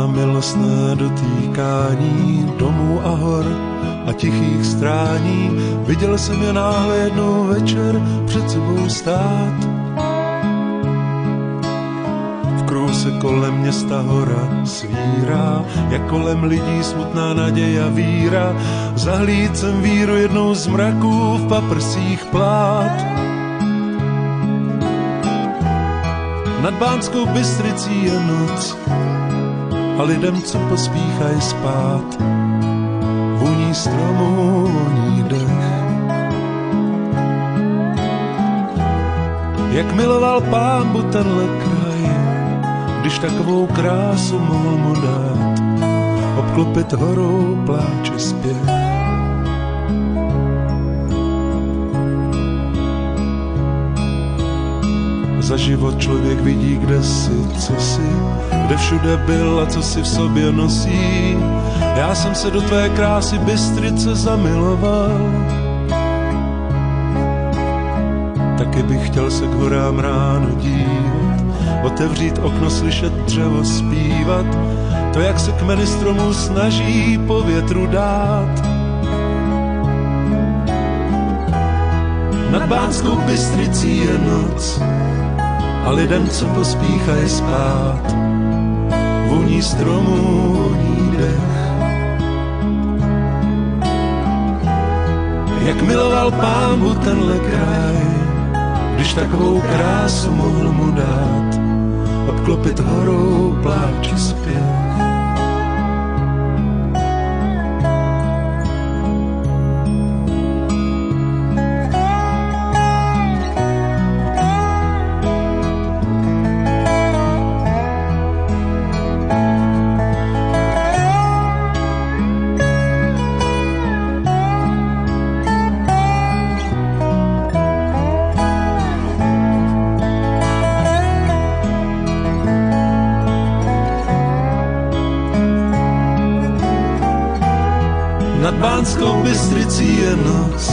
na milostné dotýkání domů a hor a tichých strání. Viděl jsem je náhle jednou večer před sebou stát. V kruhu se kolem města hora svírá, jak kolem lidí smutná naděje a víra. Zahlíd jsem víru jednou z mraků v paprsích plát. Nad Bánskou Bystricí je noc a lidem, co pospíchají spát, vůní stromů, voní dech. Jak miloval Pánbu tenhle kraj, když takovou krásu mohl mu dát, obklopit horou pláče zpěv. Za život člověk vidí kdesi, co si, kde všude byl a co si v sobě nosí. Já jsem se do tvé krásy Bystrice zamiloval. Taky bych chtěl se k horám ráno dívat, otevřít okno, slyšet dřevo zpívat, to, jak se kmeny stromů snaží po větru dát. Nad Bánskou Bystricí je noc a lidem, co pospíchají spát, voní stromů, voní dech. Jak miloval Pánbu tenhle kraj, když takovou krásu mohl mu dát, obklopit horou pláče zpěv. Nad Bánskou Bystricí je noc